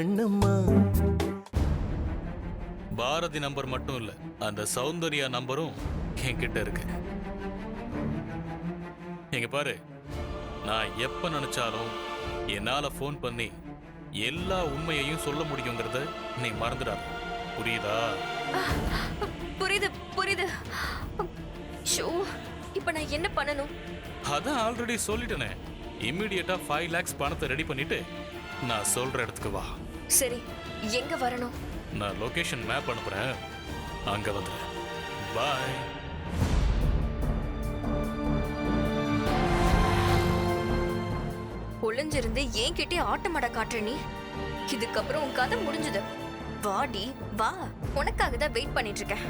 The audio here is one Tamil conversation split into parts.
கண்ணம்மா. பாரதி நம்பர் மட்டும் இல்ல, அந்த சௌந்தர்யா நம்பரும் என்கிட்ட இருக்கு. எங்க பாரு, நான் எப்ப நினைச்சாலும் என்னால போன் பண்ணி எல்லா உண்மையையும் சொல்ல முடியுங்கிறத நீ மறந்துடாத. புரியுதா? புரியுது புரியுது. ஷோ, இப்ப நான் என்ன பண்ணணும்? அதான் ஆல்ரெடி சொல்லிட்டேனே. இம்மிடியேட்டா 5 lakhs பணத்தை ரெடி பண்ணிட்டு நான் சொல்ற இடத்துக்கு வா. சரி, எங்க வரணும்? நான் லொகேஷன் மேப் அனுப்புறேன், அங்க வந்துரு. பாய். ஒளிஞ்சிருந்து என்கிட்டே ஆட்டமாட காட்டுற நீ. இதுக்கப்புறம் உன் கதை முடிஞ்சது. வாடி வா, உனக்காக தான் வெயிட் பண்ணிட்டு இருக்கேன்.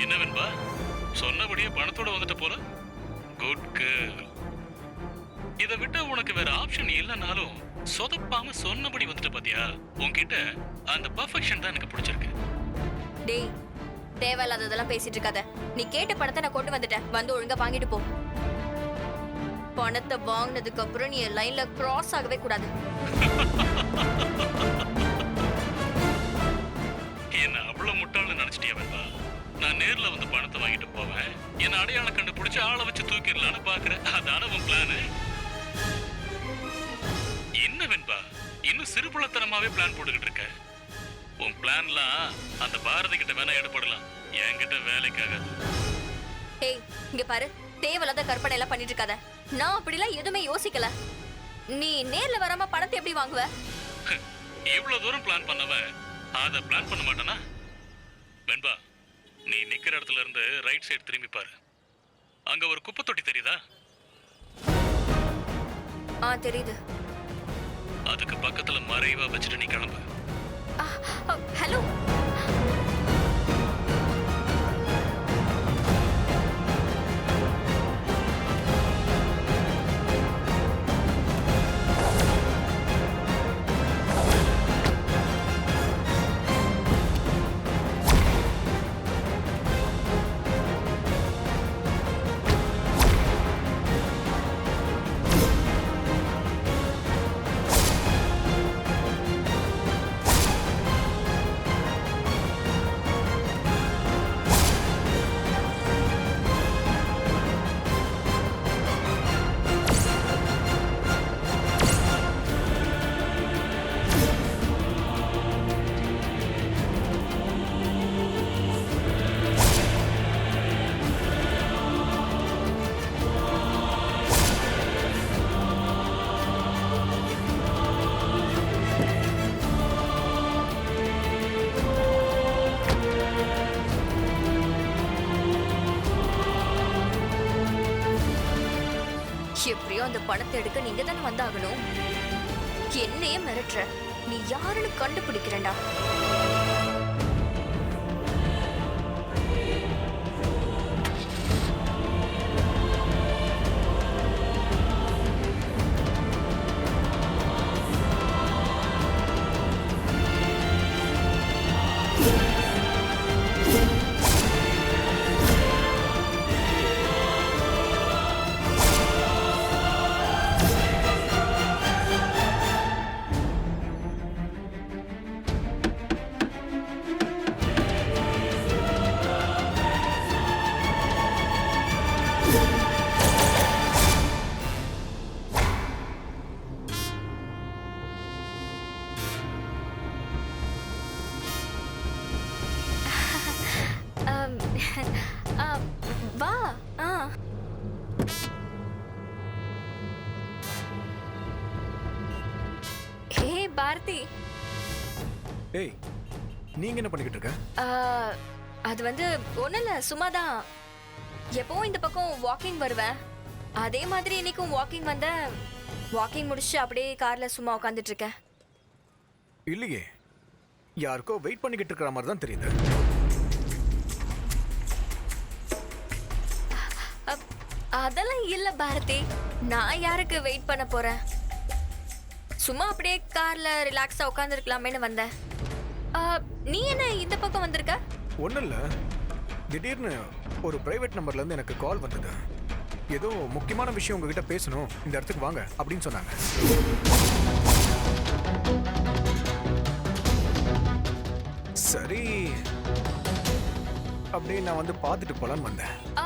என்ன வெண்பா, சொன்னபடியே பணத்தோட வந்துட்ட போல. Good girl. இதை விட்டு உனக்கு வேற ஆப்ஷன் இல்லைனாலும் சொதப்பாம சொன்னபடி வந்துட்ட பாத்தியா? உன்கிட்ட அந்த பர்ஃபெக்ஷன் தான் எனக்கு பிடிச்சிருக்கு. டேய், தேவையில்லாததெல்லாம் பேசிட்டு இருக்காத. நீ கேட்ட பணத்தை நான் கொண்டு வந்துட்டேன். வந்து ஒழுங்கா வாங்கிட்டு போ. பணத்தை வாங்கினதுக்கு அப்புறம் நீ என் லைன்ல கிராஸ் ஆகவே கூடாது. என்ன அவ்வளவு முட்டாள்னு நினைச்சிட்டியா வெண்பா? நான் நேர்ல வந்து பணத்தை வாங்கிட்டு போவேன், என்ன அடையாளம் கண்டுபிடிச்சு ஆளை வச்சு தூக்கிடலான்னு பாக்குறேன். அதான உன் பிளானு? என்ன வெண்பா, இன்னும் சிறுபுலத்தனமாவே பிளான் போட்டுக்கிட்டு இருக்க? உன் பிளான்லாம் அந்த பாரதி கிட்ட வேணா எடுபடலாம், என்கிட்ட வேலைக்காக. டேய், இங்க பாரு, தேவையில்லாத கற்பனை எல்லாம் பண்ணிட்டு இருக்காத. நான் அப்படிலாம் எதுவுமே யோசிக்கல. நீ நேர்ல வராம பணத்தை எப்படி வாங்குவ? இவ்வளவு தூரம் பிளான் பண்ணவன் அதை பிளான் பண்ண மாட்டானா? வெண்பா, நீ நிக்கிற இடத்துல இருந்து ரைட் சைடு திரும்பி பாரு. அங்க ஒரு குப்பை தொட்டி தெரியுதா? தெரியுது. அதுக்கு பக்கத்துல மறைவா வச்சுட்டு நீ கிளம்பு. ஹலோ, எப்படியோ அந்த பணத்தை எடுக்க நீங்க தானே வந்தாகணும். என்னையே மிரட்டுற. நீ யாருன்னு கண்டுபிடிக்கிறேன்டா. வா. ஹே பாரதி. ஏய், நீங்க என்ன பண்ணிக்கிட்டு இருக்க? அது வந்து ஒண்ணும் இல்ல, சும்மாதான். எப்பவும் இந்த பக்கம் வாக்கிங் வருவேன். அதே மாதிரி இன்னைக்கும் வாக்கிங் வந்த. வாக்கிங் முடிச்சு அப்படியே கார்ல சும்மா உட்காந்துட்டு இருக்கேன். இல்லையே, யாருக்கோ வெயிட் பண்ணிக்கிட்டு இருக்கிற மாதிரி தான் தெரியுது. அதெல்லாம் இல்ல பாரதி. நான் யாருக்கு வெயிட் பண்ண போறேன்? சும்மா அப்படியே கார்ல ரிலாக்ஸா உட்கார்ந்து இருக்கலாமேன்னு வந்தேன். நீ என்ன இந்த பக்கம் வந்திருக்க? ஒன்றும் இல்லை, திடீர்னு ஒரு பிரைவேட் நம்பர்ல இருந்து எனக்கு கால் வந்தது. ஏதோ முக்கியமான விஷயம் உங்ககிட்ட பேசணும், இந்த இடத்துக்கு வாங்க அப்படின்னு சொன்னாங்க. சரி, அப்படியே நான் வந்து பார்த்துட்டு போலான்னு வந்தேன். ஆ,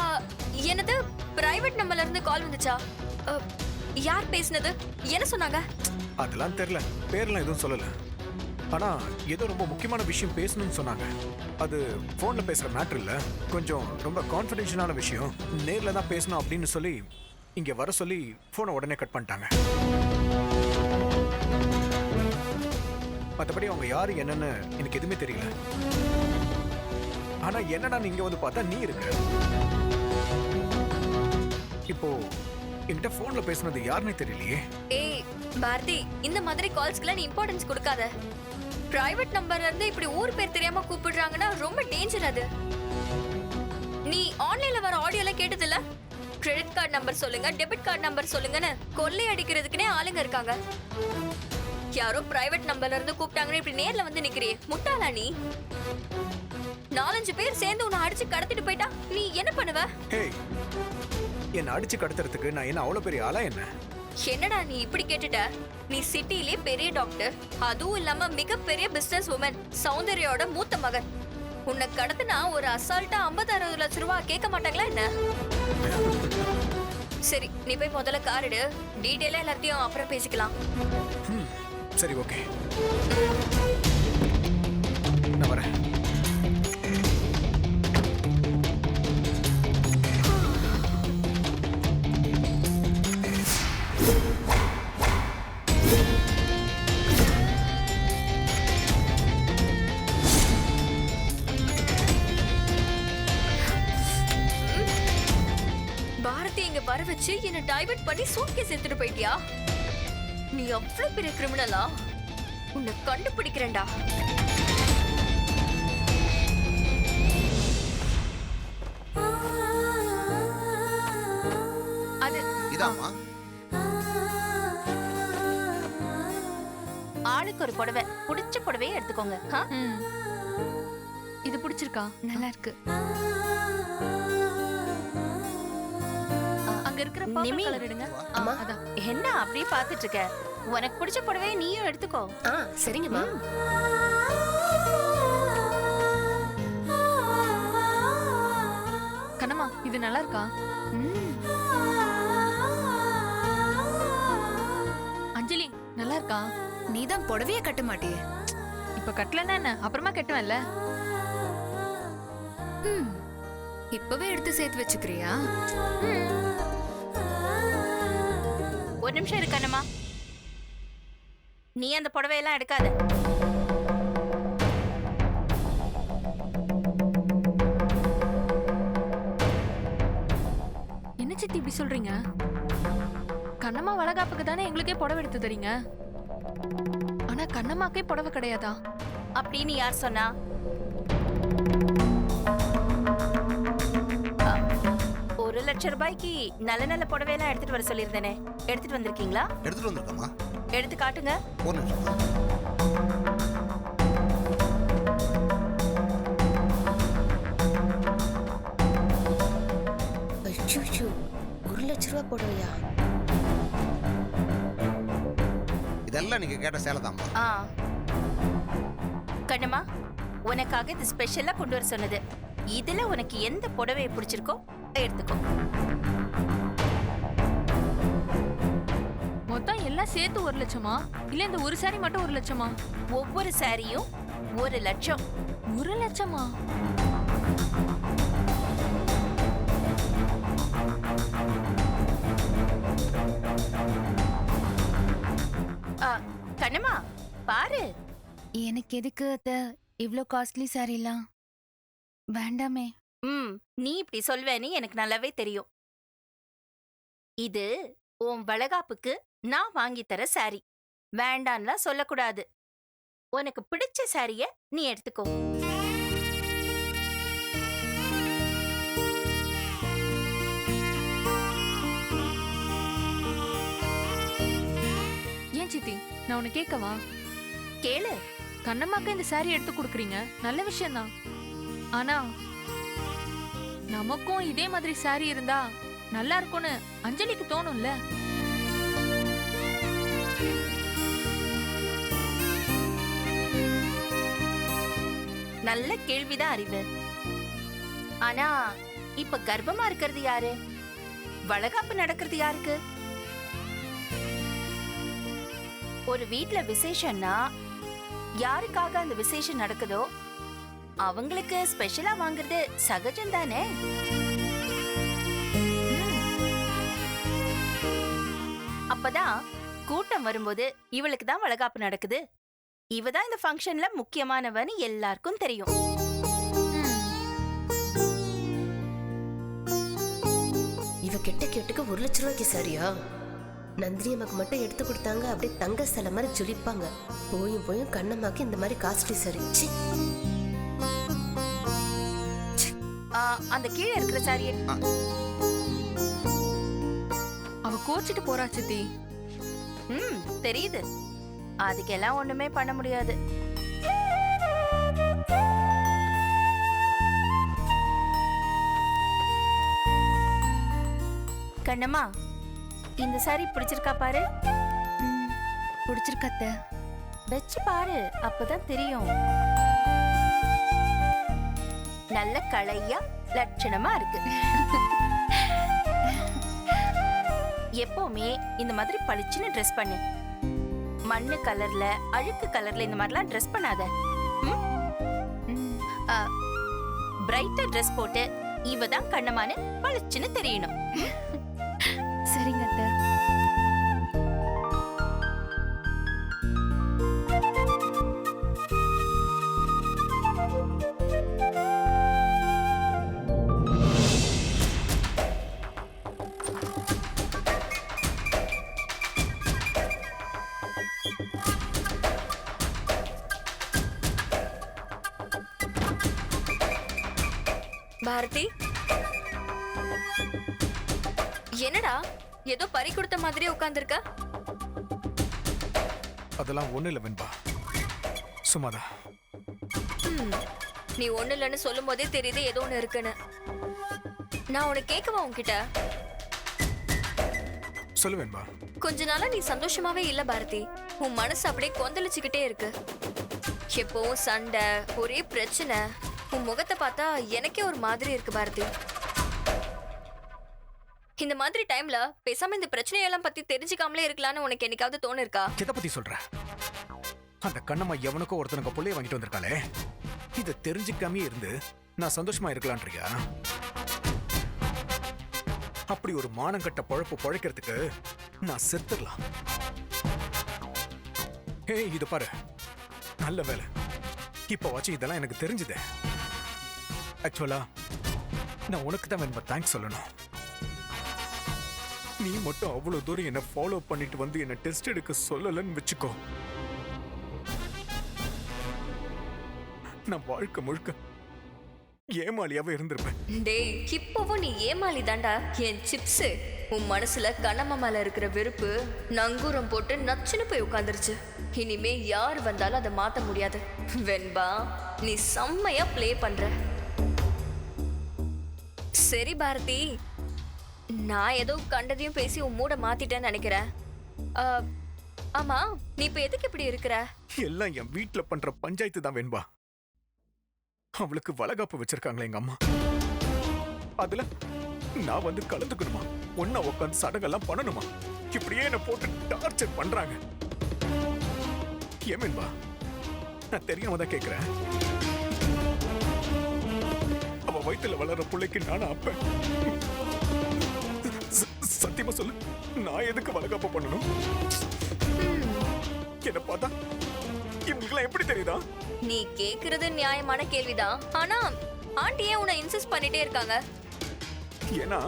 என்னது பிரைவேட் நம்பர்ல இருந்து கால் வந்துச்சா? யார் பேசுனது? என்ன சொன்னாங்க? அதெல்லாம் தெரியல, பேர்லாம் எதுவும் சொல்லல. ஆனா ஏதோ ரொம்ப முக்கியமான விஷயம் பேசணும்னு சொன்னாங்க. அது போன்ல பேசுற மேட்டர் இல்ல, கொஞ்சம் ரொம்ப கான்ஃபிடென்ஷியலான விஷயம், நேர்ல தான் பேசணும் அப்படின்னு சொல்லி இங்க வர சொல்லி போனை உடனே கட் பண்ணிட்டாங்க. மற்றபடி அவங்க யாரு என்னன்னு எனக்கு எதுவுமே தெரியல. ஆனா என்னடா நீங்க வந்து பார்த்தா நீ இருக்க. இப்போ என்கிட்ட போன்ல பேசுனது யாருன்னே தெரியலையே. ஏய் பாரதி, இந்த மாதிரி கால்ஸ்க்குலாம் நீ இம்பார்ட்டன்ஸ் கொடுக்காத. பிரைவேட் நம்பர்ல இருந்து இப்படி ஊர் பேர் தெரியாம கூப்பிடுறாங்கன்னா ரொம்ப டேஞ்சர் அது. நீ ஆன்லைன்ல வர ஆடியோல கேட்டதில்ல? கிரெடிட் கார்டு நம்பர் சொல்லுங்க, டெபிட் கார்டு நம்பர் சொல்லுங்கன்னு கொள்ளை அடிக்கிறதுக்குனே ஆளுங்க இருக்காங்க. யாரோ பிரைவேட் நம்பர்ல இருந்து கூப்பிட்டாங்கன்னு இப்படி நேர்ல வந்து நிக்கிறியே, முட்டாளா நீ? 4-5 பேர் சேர்ந்து உன்னை அடிச்சு கடத்திட்டு போயிட்டா நீ என்ன பண்ணுவ? ஹேய், என்ன அடிச்சு கடத்துறதுக்கு நான் என்ன அவ்வளவு பெரிய ஆளா என்ன? என்னடா நீ இப்படி கேட்டுட்ட? நீ சிட்டிலே பெரிய டாக்டர், அதுவும் இல்லாம மிகப்பெரிய பிசினஸ் உமன், சௌந்தர்யாவோட மூத்த மகன். உன்னை கடத்தினா ஒரு அசால்ட்டா 50-60 லட்சம் ரூபாய் கேட்க மாட்டாங்களா என்ன? சரி, நீ போய் முதல்ல கார் எடு, டீடைலா எல்லாத்தையும் அப்புறம் பேசிக்கலாம். சரி, ஓகே, நான் வரேன். பாரதி இங்க வர வச்சு என்ன டைவர்ட் பண்ணி சூட்கேஸ் எடுத்துட்டு போயிட்டியா? நீ அவ்வளவு பெரிய கிரிமினலா? உன்னை கண்டுபிடிக்கிறேன்டா. அது இதாம்மா. ஆளுக்கு ஒரு புடவை, பிடிச்ச புடவையே எடுத்துக்கோங்க. இது பிடிச்சிருக்கா? நல்லா இருக்கு. அங்க இருக்கிற நிமி. பர்பிள் கலர் எடுங்க. அம்மா. அதான். என்ன அப்படியே பாத்துட்டு இருக்க? உனக்கு பிடிச்ச புடவையை நீயும் எடுத்துக்கோ. சரிங்கம்மா. கண்ணம்மா, இது நல்லா இருக்கா? அஞ்சலி, நல்லா இருக்கா? நீதான் புடவைய கட்ட மாட்டியே. இப்ப கட்டலன்னா என்ன, அப்புறமா கட்டுவேன்ல. இப்பவே எடுத்து சேர்த்து வச்சுக்கிறியா? ஒரு நிமிஷம் இரு கண்ணம்மா. நீ அந்த புடவையெல்லாம் எடுக்காத. என்ன சித்தி இப்படி சொல்றீங்க? கண்ணம்மா வளகாப்புக்கு தானே எங்களுக்கே புடவை எடுத்து தரீங்க. ஆனா கண்ணம்மாக்கே புடவை கிடையாதா? அப்படின்னு யார் சொன்னா? ஒரு லட்சம் ரூபாய்க்கு நல்ல நல்ல புடவையெல்லாம் எடுத்துட்டு வர சொல்லியிருந்தேனே, எடுத்துட்டு வந்திருக்கீங்களா? எடுத்துட்டு வந்திருக்கோமா? எடுத்து காட்டுங்க. ஒரு நிமிஷம். அச்சோ, 1 லட்சம் ரூபாய் புடவையா? இதெல்லாம் நீங்க கேட்ட சேலதாம்மா. ஆ கண்ணம்மா, உனக்காக இது ஸ்பெஷலா கொண்டு வர சொன்னது. இதுல உனக்கு எந்த புடவையை பிடிச்சிருக்கோ எடுத்துக்கோ. மொத்தம் எல்லாம் சேர்த்து 1 லட்சமா? இல்ல இந்த ஒரு சாரி மட்டும் 1 லட்சமா? ஒவ்வொரு சாரியும் 1 லட்சம். 1 லட்சமா? கண்ணம்மா பாரு. எனக்கு எதுக்கு அத்த இவ்ளோ காஸ்ட்லி சாரிலாம்? வேண்டாமே. நீ இப்படி சொல்வேன்னு எனக்கு நல்லாவே தெரியும். இது உன் வளகாப்புக்கு நான் வாங்கி தர சாரி. வேண்டான்லாம் சொல்லக்கூடாது. உனக்கு பிடிச்ச சாரிய நீ எடுத்துக்கோ. ஏன் சித்தி, நான் உன்னை கேட்கவா? கேளு. கண்ணம்மாக்கு இந்த சாரி எடுத்து கொடுக்குறீங்க, நல்ல விஷயம்தான். ஆனா நமக்கும் இதே மாதிரி saree இருந்தா நல்லா இருக்கும்னு அஞ்சலிக்கு தோணும்ல. நல்ல கேள்விதான் அறிவு. ஆனா இப்ப கர்ப்பமா இருக்கிறது யாரு? வளகாப்பு நடக்கிறது யாருக்கு? ஒரு வீட்ல விசேஷம்னா யாருக்காக அந்த விசேஷம் நடக்குதோ அவங்களுக்கு ஸ்பெஷலா வாங்குறது சகஜம் தானே. அப்பதான் கூட்டம் வரும்போது இவளுக்கு தான் வளகாப்பு நடக்குது, இவ தான் இந்த ஃபங்க்ஷன்ல முக்கியமானவன்னு எல்லாருக்கும் தெரியும். இவ கெட்ட கேட்டுக்கு 1 லட்ச ரூபாய்க்கு சரியா? நந்தினி அம்மாக்கு மட்டும் எடுத்து கொடுத்தாங்க, அப்படியே தங்க சிலை மாதிரி ஜொலிப்பாங்க. போயும் கண்ணம்மாக்கு இந்த மாதிரி காஸ்ட்லி சரி. அந்த கீழே இருக்கிற சாரியை அவ கோச்சிட்டு போறா சித்தி. தெரியுது. அதுக்கெல்லாம் ஒண்ணுமே பண்ண முடியாது. கண்ணம்மா, இந்த சாரி பிடிச்சிருக்கா பாரு. பிடிச்சிருக்கத்த. வச்சு பாரு, அப்பதான் தெரியும். நல்ல கலையா லட்சணமா இருக்கு. எப்பவுமே இந்த மாதிரி பளிச்சுன்னு ட்ரெஸ் பண்ணு. மண்ணு கலர்ல, அழுக்கு கலர்ல இந்த மாதிரிலாம் ட்ரெஸ் பண்ணாத. பிரைட்டா ட்ரெஸ் போட்டு இவ தான் கண்ணமான்னு பளிச்சுன்னு தெரியணும். சரிங்க அத்த. பாரதி, என்னடா ஏதோ பறி கொடுத்த மாதிரி உட்கார்ந்திருக்க? அதெல்லாம் ஒண்ணு இல்ல வெண்பா, சும்மாதான். நீ ஒண்ணு இல்லைன்னு சொல்லும் போதே தெரியுது ஏதோ ஒண்ணு இருக்குன்னு. நான் உனக்கு கேட்கவா உன்கிட்ட? சொல்லு வெண்பா. கொஞ்ச நாளா நீ சந்தோஷமாவே இல்ல பாரதி. உன் மனசு அப்படியே கொந்தளிச்சுக்கிட்டே இருக்கு. எப்பவும் சண்டை, ஒரே பிரச்சனை. உன் முகத்தை பார்த்தா எனக்கே ஒரு மாதிரி இருக்கு பாரதி. இந்த மாதிரி டைம்ல பேசாம இந்த பிரச்சனையெல்லாம் பத்தி தெரிஞ்சுக்காமலே இருக்கலாம்னு உனக்கு என்னைக்காவது தோணு இருக்கா? எதை பத்தி சொல்ற? அந்த கண்ணம்மா எவனுக்கோ ஒருத்தனுக்கு புள்ளைய வாங்கிட்டு வந்திருக்காளே, இதை தெரிஞ்சுக்காமே இருந்து நான் சந்தோஷமா இருக்கலான்றியா? அப்படி ஒரு மானங்கட்ட பொழப்பு பொழைக்கிறதுக்கு நான் செத்துடலாம். ஏய், இது பாரு, நல்ல வேலை இப்ப வச்சு இதெல்லாம் எனக்கு தெரிஞ்சுதே. ஆக்சுவலா நான் உனக்கு தான் வேணுமா தேங்க்ஸ் சொல்லணும். நீ மட்டும் அவ்வளவு தூரம் என்ன ஃபாலோ பண்ணிட்டு வந்து என்ன டெஸ்ட் எடுக்க சொல்லலன்னு வச்சுக்கோ, நான் வாழ்க்கை முழுக்க ஏமாளியாவே இருந்திருப்பேன். டேய், இப்பவும் நீ ஏமாளி தாண்டா. என் சிப்ஸ் உன் மனசுல கண்ணம்மா மேல இருக்கிற வெறுப்பு நங்கூரம் போட்டு நச்சுன்னு போய் உட்காந்துருச்சு. இனிமே யார் வந்தாலும் அதை மாத்த முடியாது. வெண்பா, நீ செம்மையா ப்ளே பண்ற. சரி பாரதி, நான் ஏதோ கண்டதையும் பேசி உன் மூட மாத்திட்டேன்னு நினைக்கிறேன். ஆமா, நீ இப்ப எதுக்கு இப்படி இருக்கிற? எல்லாம் என் வீட்டுல பண்ற பஞ்சாயத்து தான் வெண்பா. அவளுக்கு வளகாப்பு வச்சிருக்காங்களே எங்க அம்மா, அதுல நான் வந்து கலந்துக்கணுமா? ஒன்னா உட்காந்து சடங்கெல்லாம் பண்ணணுமா? இப்படியே என்ன போட்டு டார்ச்சர் பண்றாங்க. ஏன் வெண்பா, நான் தெரியாம தான் கேக்குறேன். அவ வயித்துல வளர்ற பிள்ளைக்கு நானும் அப்ப சத்தியமா சொல்லு, நான் எதுக்கு வளகாப்பு பண்ணணும்? என்ன பார்த்தா இவங்களுக்கெல்லாம் எப்படி தெரியுதா? நீ கேக்குறது நியாயமான கேள்விதான். ஆனா ஆண்டியே உன்னை இன்சிஸ்ட் பண்ணிட்டே இருக்காங்க. ஏன்னா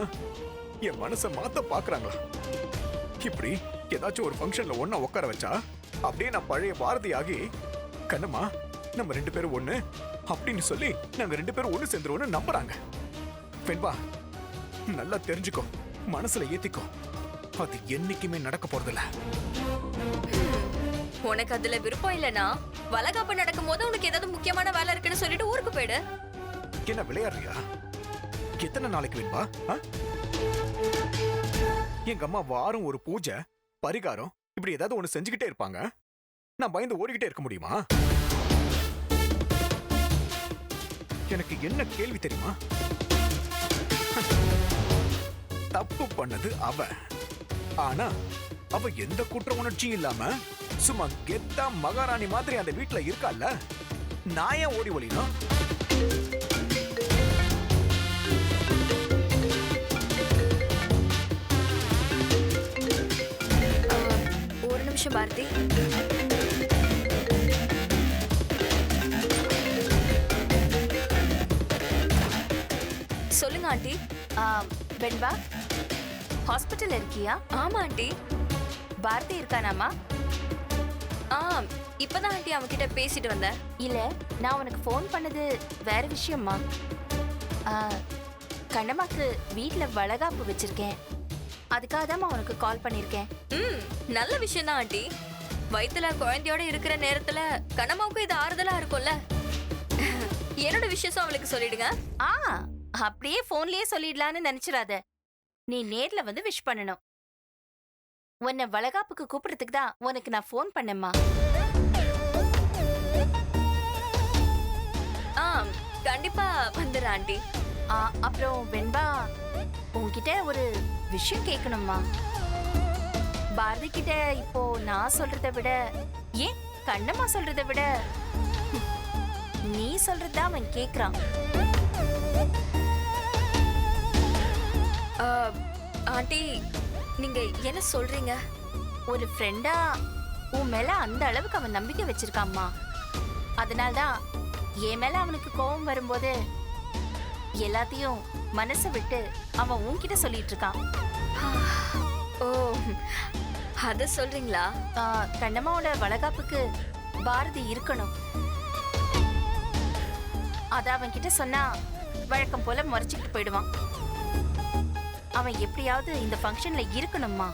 என் மனசை மாத்த பாக்குறாங்களா? இப்படி ஏதாச்சும் ஒரு ஃபங்க்ஷன்ல ஒண்ணா உட்கார வச்சா அப்படியே நான் பழைய பாரதி ஆகி, கண்ணம்மா நம்ம 2 பேரும் ஒண்ணு அப்படின்னு சொல்லி நாங்க 2 பேரும் ஒண்ணு சேர்ந்துருவோம்னு நம்புறாங்க. வெண்பா, நல்லா தெரிஞ்சுக்கோ, மனசுல ஏத்திக்கோ, அது என்னைக்குமே நடக்க போறதில்ல. உனக்கு அதுல விருப்பம் இல்லனா வளகாப்பு நடக்கும் போது உனக்கு ஏதாவது முக்கியமான வேலை இருக்குன்னு சொல்லிட்டு ஊருக்கு போயிடு. என்ன விளையாடுறியா? எத்தனை நாளைக்கு வெண்பா? எங்க அம்மா வாரம் ஒரு பூஜை பரிகாரம் இப்படி ஏதாவது ஒண்ணு செஞ்சுக்கிட்டே இருப்பாங்க. நான் பயந்து ஓடிக்கிட்டே இருக்க முடியுமா? எனக்கு என்ன கேள்வி தெரியுமா? தப்பு பண்ணது அவ. ஆனா அவ எந்த குற்ற உணர்ச்சியும் இல்லாம சும்மா கெத்தா மகாராணி மாதிரி அந்த வீட்டுல இருக்கால. நான் ஏன் ஓடி ஒளியணும்? ஒரு நிமிஷம் பாரதி. சொல்லுங்க ஆண்டி. வெண்பா, ஹாஸ்பிட்டல் இருக்கியா? ஆமா ஆண்டி. பாரதி இருக்கானாமா? இப்பதான் ஆண்டி அவன்கிட்ட பேசிட்டு வந்தேன். இல்ல, நான் உனக்கு ஃபோன் பண்ணது வேற விஷயம்மா. கண்ணம்மாக்கு வீட்ல வளகாப்பு வச்சிருக்கேன். அதுக்காக தான் உனக்கு கால் பண்ணிருக்கேன். நல்ல விஷயம் தான் ஆண்டி. வயித்துல குழந்தையோட இருக்கிற நேரத்துல கண்ணம்மாவுக்கும் இது ஆறுதலா இருக்கும்ல. என்னோட விஷயம் அவளுக்கு சொல்லிடுங்க. அப்படியே போன்லயே சொல்லிடலான்னு நினைச்சிடாத. நீ நேர்ல வந்து விஷ் பண்ணணும். உன்னை வளகாப்புக்கு கூப்பிடுறதுக்கு தான் உனக்கு நான் ஃபோன் பண்ணேம்மா. கண்டிப்பா வந்துடுறேன் ஆண்டி. அப்புறம் வெண்பா, உன்கிட்ட ஒரு விஷயம் கேட்கணும்மா. பாரதி கிட்ட இப்போ நான் சொல்றதை விட, ஏன் கண்ணம்மா சொல்றதை விட நீ சொல்றதா அவன் கேக்குறான். ஆண்டி, நீங்க என்ன சொல்றீங்க? ஒரு ஃப்ரெண்டா உன் மேல அந்த அளவுக்கு அவன் நம்பிக்கை வச்சிருக்காம்மா. அதனால்தான் என் மேல அவனுக்கு கோபம் வரும்போது எல்லாத்தையும் மனசை விட்டு அவன் உன்கிட்ட சொல்லிட்டு இருக்கான். ஓ, அத சொல்றீங்களா? கண்ணம்மாவோட வளகாப்புக்கு பாரதி இருக்கணும். அத அவன் கிட்ட சொன்னா வழக்கம் போல முறைச்சிட்டு போயிடுவான். அவன் எப்படியாவது இந்த ஃபங்க்ஷன்ல இருக்கணும்மா.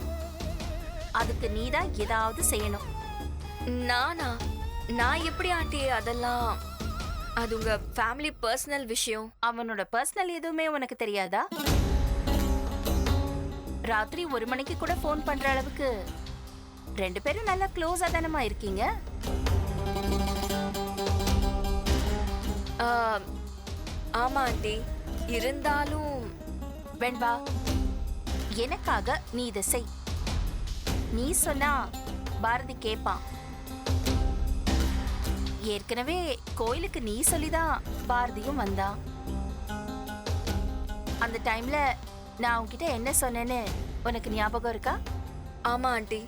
அதுக்கு நீதான் ஏதாவது செய்யணும். நான் எப்படி ஆண்டி? அதெல்லாம் அது உங்க ஃபேமிலி பர்சனல் விஷயம். அவனோட பர்சனல் எதுவுமே உனக்கு தெரியாதா? ராத்திரி 1 மணிக்கு கூட ஃபோன் பண்ற அளவுக்கு 2 பேரும் நல்லா க்ளோஸா தானமா இருக்கீங்க? ஆமா ஆண்டி. இருந்தாலும் வெண்பா, எனக்காக நீ இதை செய். நீ சொன்னா பாரதி கேட்பான். ஏற்கனவே கோயிலுக்கு நீ சொல்லிதான் பாரதியும் வந்தான். அந்த டைம்ல நான் உன்கிட்ட என்ன சொன்னேன்னு உனக்கு ஞாபகம் இருக்கா? ஆமா ஆண்டி.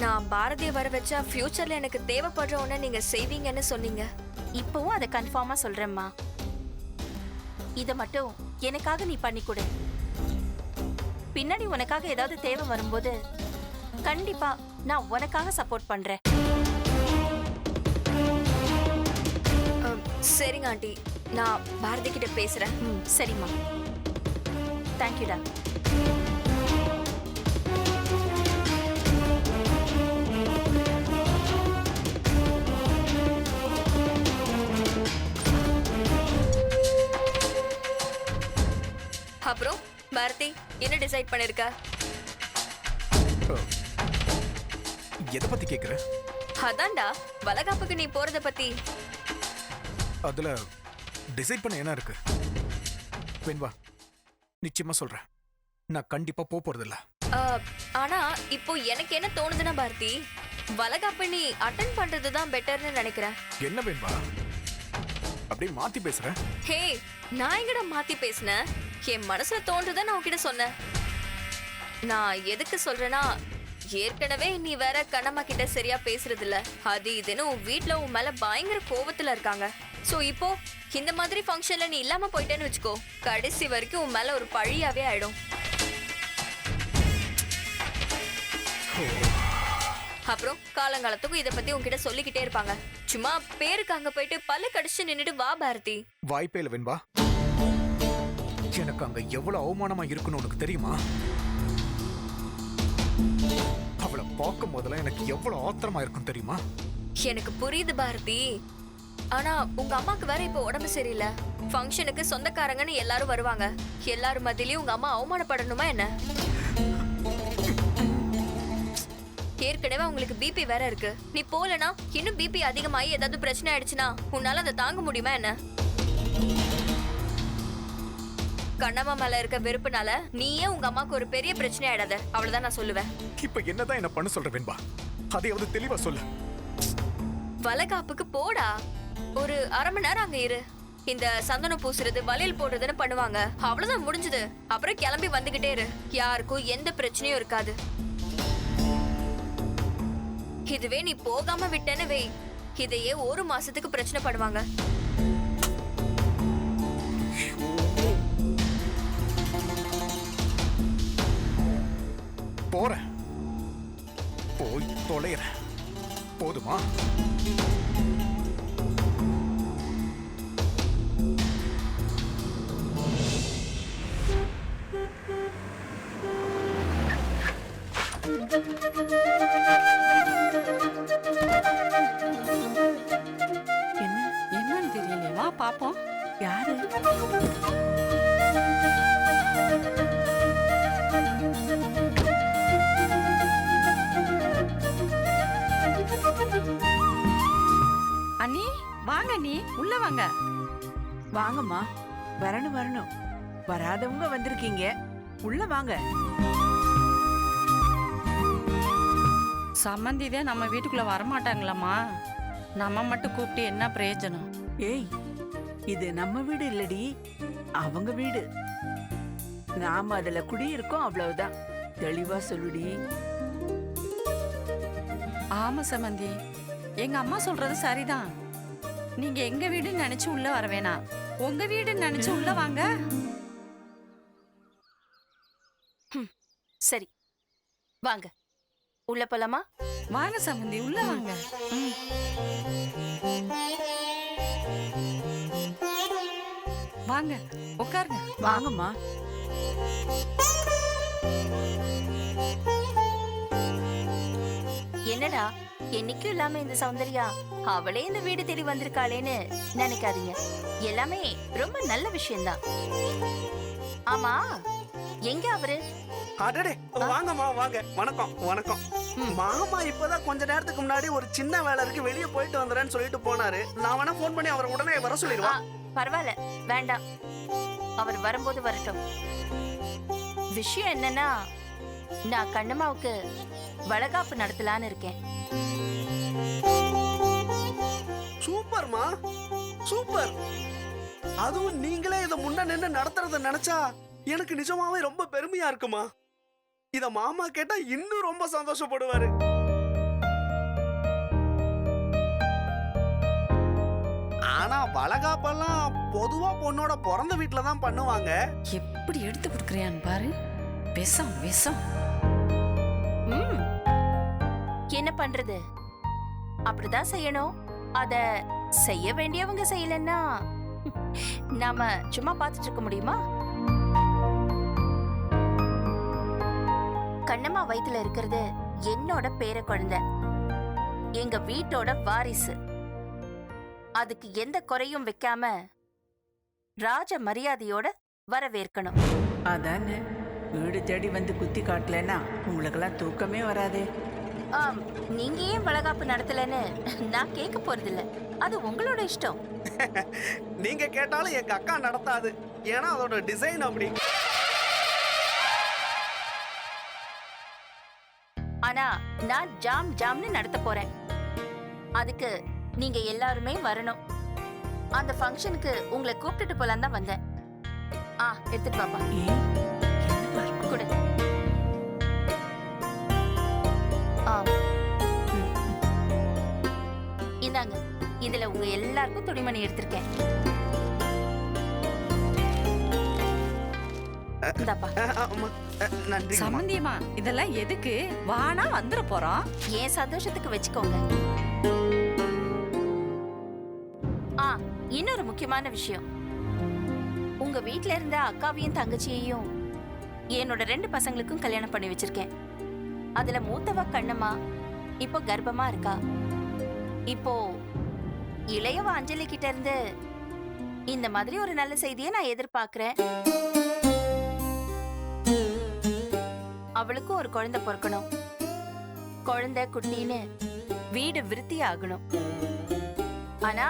நான் பாரதியை வர வச்சா ஃபியூச்சர்ல எனக்கு தேவைப்படுற ஒண்ணு நீங்க செய்வீங்கன்னு சொன்னீங்க. இப்பவும் அதை கன்ஃபார்மா சொல்றேம்மா. இத மட்டும் எனக்காக நீ பண்ணி கொடு. பின்னாடி உனக்காக ஏதாவது தேவை வரும்போது கண்டிப்பா நான் உனக்காக சப்போர்ட் பண்றேன். சரிங்க ஆண்டி, நான் பாரதி கிட்ட பேசுறேன். சரிம்மா, தேங்க்யூடா. அப்புறம் பாரதி என்ன டிசைட் பண்ணிருக்க? எதை பத்தி கேக்குற? அதான்டா, வளகாப்புக்கு நீ போறத பத்தி. அதுல டிசைட் பண்ண என்ன இருக்கு? வெண்பா, நிச்சயமா சொல்றேன், நான் கண்டிப்பா போறதில்ல. ஆனா இப்போ எனக்கு என்ன தோணுதுன்னா பாரதி, வளகாப்பு நீ அட்டெண்ட் பண்றதுதான் பெட்டர்னு நினைக்கிறேன். என்ன வெண்பா அப்படியே மாத்தி பேசுற? ஹே, நான் எங்கடா மாத்தி பேசினேன்? என் மனசுல தோன்றத நான் உன்கிட்ட சொன்னேன். நான் எதுக்கு சொல்றேன்னா, ஏற்கனவே நீ வேற கண்ணம்மா கிட்ட சரியா பேசுறது இல்ல. அது இதுன்னு உன் வீட்டுல உன் மேல பயங்கர கோவத்துல இருக்காங்க. சோ இப்போ இந்த மாதிரி ஃபங்க்ஷன்ல நீ இல்லாம போயிட்டேன்னு வச்சுக்கோ, கடைசி வரைக்கும் உன் மேல ஒரு பழியாவே ஆயிடும். அப்புறம் காலங்காலத்துக்கும் இத பத்தி உன்கிட்ட சொல்லிக்கிட்டே இருப்பாங்க. சும்மா பேருக்கு அங்க போயிட்டு பல்ல கடிச்சு நின்னுட்டு வா பாரதி. வாய்ப்பே இல்ல வெண்பா. எனக்கு அங்க எவ்வளவு அவமானமா இருக்குன்னு உனக்கு தெரியுமா? அவளை பார்க்கும் போதெல்லாம் எனக்கு எவ்வளவு ஆத்திரமா இருக்கும் தெரியுமா? எனக்கு புரியுது பாரதி. ஆனா உங்க அம்மாக்கு வேற இப்போ உடம்பு சரியில்லை. ஃபங்க்ஷனுக்கு சொந்தக்காரங்கன்னு எல்லாரும் வருவாங்க. எல்லாரும் மத்தியிலயும் உங்க அம்மா அவமானப்படணுமா என்ன? ஏற்கனவே உங்களுக்கு பிபி வேற இருக்கு. நீ போலனா இன்னும் பிபி அதிகமாகி ஏதாவது பிரச்சனை ஆயிடுச்சுன்னா உன்னால அதை தாங்க முடியுமா என்ன? கண்ணம்மா மேல இருக்க வெறுப்புனால நீயே உங்க அம்மாக்கு ஒரு பெரிய பிரச்சனை ஆயிடாத. அவ்வளவுதான் நான் சொல்லுவேன். இப்ப என்னதான் என்ன பண்ண சொல்ற வெண்பா? அதையாவது தெளிவா சொல்லு. வளகாப்புக்கு போடா. ஒரு அரை மணி நேரம் அங்க இரு. இந்த சந்தனம் பூசுறது வளையல் போடுறதுன்னு பண்ணுவாங்க. அவ்வளவுதான் முடிஞ்சது. அப்புறம் கிளம்பி வந்துகிட்டே இரு. யாருக்கும் எந்த பிரச்சனையும் இருக்காது. இதுவே நீ போகாம விட்டேன்னு வை, இதையே ஒரு மாசத்துக்கு பிரச்சனை பண்ணுவாங்க. போறேன், போய் தொலைறேன். போதுமா? என்னன்னு தெரியல. வா பாப்போம் யாரு. அண்ணி வாங்க, நீ உள்ள வாங்க. வாங்கம்மா. வரணும் வரணும். வராதவங்க வந்திருக்கீங்க, உள்ள வாங்க. சம்மந்திதே நம்ம வீட்டுக்குள்ள வரமாட்டாங்களாம்மா? நம்ம மட்டும் கூப்பிட்டு என்ன பிரயோஜனம்? ஏய், இது நம்ம வீடு இல்லடி, அவங்க வீடு. நாம அதுல குடியிருக்கோம், அவ்வளவுதான். தெளிவா சொல்லுடி. ஆமா சம்மந்தி, எங்க அம்மா சொல்றது சரிதான். நீங்க எங்க வீடுன்னு நினைச்சு உள்ள வர வேணாம், உங்க வீடுன்னு நினைச்சு உள்ள வாங்க. சரி வாங்க, உள்ள போலாமா? வாங்க சம்மந்தி, உள்ள வாங்க. வாங்க உட்காருங்க. வாங்கம்மா. என்னடா என்னைக்கும் இல்லாம இந்த சௌந்தர்யா அவளே இந்த வீடு தேடி வந்திருக்காளேன்னு நினைக்காதீங்க. எல்லாமே ரொம்ப நல்ல விஷயம்தான். ஆமா, எங்க அவரு? அடடே, வாங்கம்மா வாங்க. வணக்கம் வணக்கம். மாமா இப்பதான் கொஞ்ச நேரத்துக்கு முன்னாடி ஒரு சின்ன வேலை இருக்கு, வெளியே போயிட்டு வந்துறேன்னு சொல்லிட்டு போனாரு. நான் வேணா போன் பண்ணி அவரை உடனே வர சொல்லிடுவேன். பரவாயில்ல, வேண்டாம். அவர் வரும்போது வரட்டும். விஷயம் என்னன்னா, நான் கண்ணம்மாவுக்கு வளகாப்பு நடத்தலான்னு இருக்கேன். சூப்பர்மா, சூப்பர். அதுவும் நீங்களே இதை முன்ன நின்று நடத்துறத நினைச்சா எனக்கு நிஜமாவே ரொம்ப பெருமையா இருக்குமா. இத மாமா கேட்டா இன்னும் ரொம்ப சந்தோஷப்படுவாரு. ஆனா வளகாப்பெல்லாம் பொதுவா பொண்ணோட பிறந்த வீட்டுல தான் பண்ணுவாங்க. எப்படி எடுத்து கொடுக்குறியான்னு பாரு. விஷம் விஷம். என்ன பண்றது, அப்படிதான் செய்யணும். அத செய்ய வேண்டியவங்க செய்யலன்னா நாம சும்மா பார்த்துட்டு இருக்க முடியுமா? கண்ணம்மா வயித்துல இருக்கிறது என்னோட பேர குழந்தை, எங்க வீட்டோட வாரிசு. அதுக்கு எந்த குறையும் வைக்காம ராஜ மரியாதையோட வரவேற்கணும். அதானே, வீடு தேடி வந்து குத்தி காட்டலன்னா உங்களுக்கெல்லாம் தூக்கமே வராதே. நீங்க ஏன் வளகாப்பு நடத்தலன்னு நான் கேட்க போறதில்ல, அது உங்களோட இஷ்டம். நீங்க கேட்டாலும் எங்க அக்கா நடத்தாது, ஏன்னா அதோட டிசைன் அப்படி. ஆனா நான் ஜாம் ஜாம்னு நடத்த போறேன். அதுக்கு நீங்க எல்லாருமே வரணும். அந்த ஃபங்க்ஷனுக்கு உங்களை கூப்பிட்டுட்டு போலாம் தான் வந்தேன். எடுத்துட்டு பாப்பா. கொடு. இந்தாங்க, இதுல உங்க எல்லாருக்கும் துணிமணி எடுத்திருக்கேன். நன்றி சம்மந்தியம்மா, இதெல்லாம் எதுக்கு? வானா வந்துட போறோம். ஏன் சந்தோஷத்துக்கு வச்சுக்கோங்க. இன்னொரு முக்கியமான விஷயம், உங்க வீட்ல இருந்த அக்காவையும் தங்கச்சியையும் என்னோட 2 பசங்களுக்கும் கல்யாணம் பண்ணி வச்சிருக்கேன். அதுல மூத்தவ கண்ணம்மா இப்போ கர்ப்பமா இருக்கா. இப்போ இளையவ அஞ்சலி கிட்ட இருந்து இந்த மாதிரி ஒரு நல்ல செய்தியை நான் எதிர்பார்க்கிறேன். அவளுக்கும் ஒரு குழந்தை பிறக்கணும். குழந்தை குட்டின்னு வீடு விருத்தி ஆகணும். ஆனா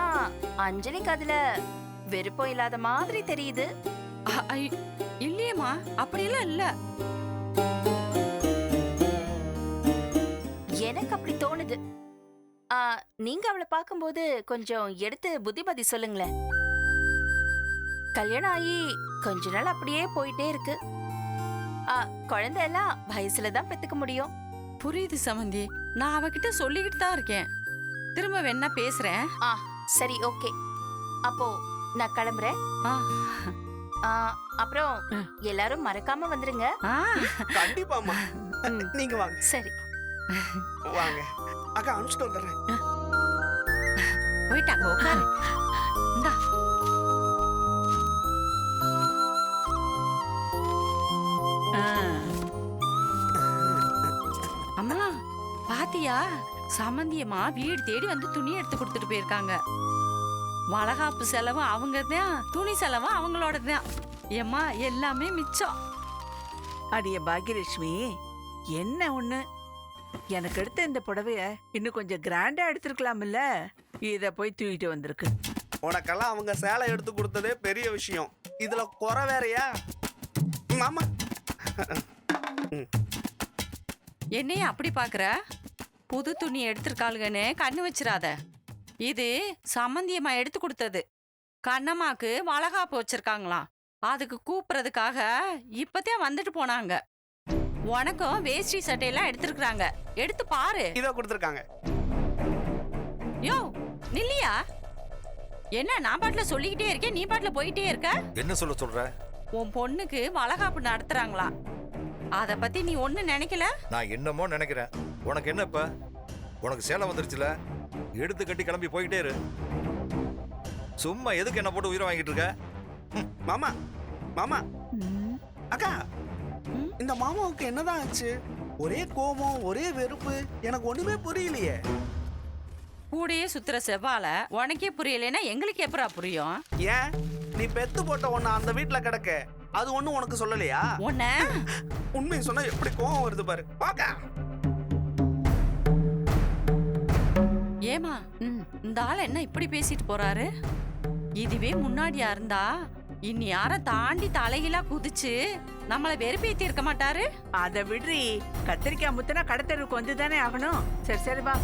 அஞ்சலிக்கு அதுல விருப்பம் இல்லாத மாதிரி தெரியுது. இல்லையேம்மா, அப்படியெல்லாம் இல்ல. எனக்கு அப்படி தோணுது. நீங்க அவளை பார்க்கும்போது கொஞ்சம் எடுத்து புத்திமதி சொல்லுங்களேன். கல்யாணம் ஆகி கொஞ்ச நாள் அப்படியே போயிட்டே இருக்கு. குழந்தை எல்லாம் வயசுலதான் பெத்துக்க முடியும். புரியுது சமந்தி, நான் அவகிட்ட சொல்லிக்கிட்டு தான் இருக்கேன். திரும்ப வேணா பேசுறேன். சரி, ஓகே. அப்போ நான் கிளம்புறேன். அப்புறம் எல்லாரும் மறக்காம வந்துருங்க. கண்டிப்பாமா. நீங்க வாங்க. சரி வாங்க அக்கா, அனுப்பிச்சிட்டு வந்துடுறேன். போயிட்டாங்க, உட்காரு. இந்தா. அம்மா பாத்தியா, சமந்தியம்மா வீடு தேடி வந்து துணி எடுத்து கொடுத்துட்டு போயிருக்காங்க. வளகாப்பு செலவு அவங்க தான், துணி செலவு அவங்களோட தான். ஏம்மா எல்லாமே மிச்சம். அடிய பாக்யலட்சுமி, என்ன ஒண்ணு, எனக்கு எடுத்த இந்த புடவைய இன்னும் கொஞ்சம் கிராண்டா எடுத்திருக்கலாம்ல. இத போய் தூக்கிட்டு வந்திருக்கு. உனக்கெல்லாம் அவங்க சேலை எடுத்து கொடுத்ததே பெரிய விஷயம். இதுல குறை வேறயா? மாமா என்னைய அப்படி பாக்குற? புது துணி எடுத்திருக்காளுங்கன்னு கண்ணு வச்சிராத. இது சம்மந்தியம்மா எடுத்து கொடுத்தது. கண்ணம்மாக்கு வளகாப்பு வச்சிருக்காங்களாம். அதுக்கு கூப்பிடுறதுக்காக இப்பதான் வந்துட்டு போனாங்க. உனக்கும் வேஷ்டி சட்டையெல்லாம் எடுத்திருக்காங்க, எடுத்து பாரு. இதோ கொடுத்துருக்காங்க. யோ நில்லியா, என்ன நான் பாட்டுல சொல்லிக்கிட்டே இருக்கேன், நீ பாட்டுல போயிட்டே இருக்க? என்ன சொல்ற? உன் பொண்ணுக்கு வளகாப்பு நடத்துறாங்களா? அத பத்தி நீ ஒண்ணு நினைக்கல? நான் என்னமோ நினைக்கிறேன். உனக்கு என்ன இப்ப? உனக்கு சேலை வந்துருச்சுல, எடுத்து கட்டி கிளம்பி போயிட்டே இரு. சும்மா எதுக்கு என்ன போட்டு உயிரை வாங்கிட்டு இருக்க? மாமா மாமா அக்கா, இந்த மாமாவுக்கு என்னதான் ஆச்சு? ஒரே கோபம், ஒரே வெறுப்பு. எனக்கு ஒண்ணுமே புரியலையே. கூடையே சுத்துற செவ்வால உனக்கே புரியலைன்னா எங்களுக்கு எப்பரா புரியும்? ஏன் நீ பெத்து போட்ட ஒண்ணு அந்த வீட்டுல கிடக்க, அது ஒண்ணு உனக்கு சொல்லலையா? உன்ன உண்மையை சொன்னா எப்படி கோபம் வருது பாரு. பாக்கா ஏமா, இந்த ஆள் என்ன இப்படி பேசிட்டு போறாரு? இதுவே முன்னாடியா இருந்தா இனி யார தாண்டி தலையிலா குதிச்சு நம்மள வெறுப்பேத்தி இருக்க மாட்டாரு? அத விடுறி, கத்திரிக்காய் முத்தனா கடத்தருக்கு வந்து தானே ஆகணும். சரி சரி வா.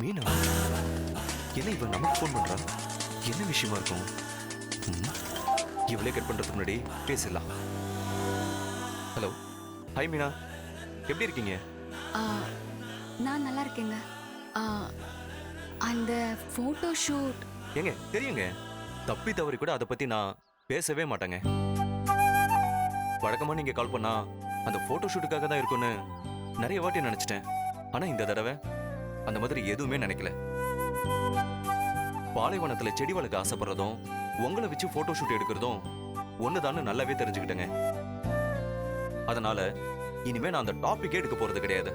மீனா, என்ன இவன் நமக்கு ஃபோன் பண்றா? என்ன விஷயமா இருக்கும்? இவளே கட் பண்றதுக்கு முன்னாடி பேசலாம். ஹலோ, ஹாய் மீனா, எப்படி இருக்கீங்க? நான் நல்லா இருக்கேங்க. அந்த போட்டோ ஷூட் ஏங்க தெரியுங்க, தப்பி தவறி கூட அதை பத்தி நான் பேசவே மாட்டேங்க. வழக்கமா நீங்க கால் பண்ணா அந்த போட்டோ ஷூட்டுக்காக தான் இருக்கும்னு நிறைய வாட்டி நினைச்சிட்டேன். ஆனா இந்த தடவை அந்த மாதிரி எதுவுமே நினைக்கல. பாலைவனத்துல செடி வளர்க்க ஆசைப்படுறதும் உங்களை வச்சு போட்டோ ஷூட் எடுக்கிறதும் ஒண்ணுதான்னு நல்லாவே தெரிஞ்சுக்கிட்டேங்க. அதனால இனிமே நான் அந்த டாபிக்கே எடுக்க போறது கிடையாது.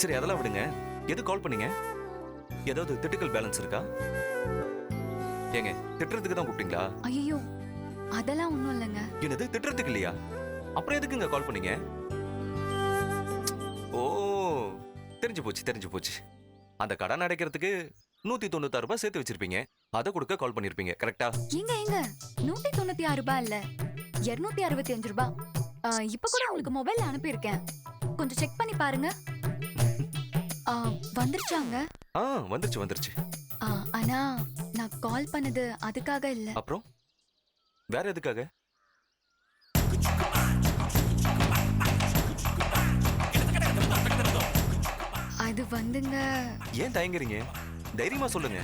சரி அதெல்லாம் விடுங்க, எது கால் பண்ணீங்க? ஏதாவது திட்டுக்கல் பேலன்ஸ் இருக்கா? ஏங்க திட்டுறதுக்கு தான் கூப்பிட்டீங்களா? ஐயோ அதெல்லாம் ஒண்ணும் இல்லைங்க. என்னது திட்டுறதுக்கு இல்லையா? அப்புறம் எதுக்குங்க கால் பண்ணீங்க? ஓ தெரிஞ்சு போச்சு. அந்த கடன் அடைக்கிறதுக்கு 196 ரூபாய் சேர்த்து வச்சிருப்பீங்க, அதை கொடுக்க கால் பண்ணிருப்பீங்க, கரெக்டா? எங்க 196 ரூபாய் இல்ல, 265 ரூபாய். இப்ப கூட உங்களுக்கு மொபைல்ல அனுப்பியிருக்கேன், கொஞ்சம் செக் பண்ணி பாருங்க. வந்துருச்சாங்க? வந்துருச்சு. ஆனா நான் கால் பண்ணது அதுக்காக இல்ல. அப்புறம் வேற எதுக்காக? அது வந்துங்க. ஏன் தயங்குறீங்க? தைரியமா சொல்லுங்க.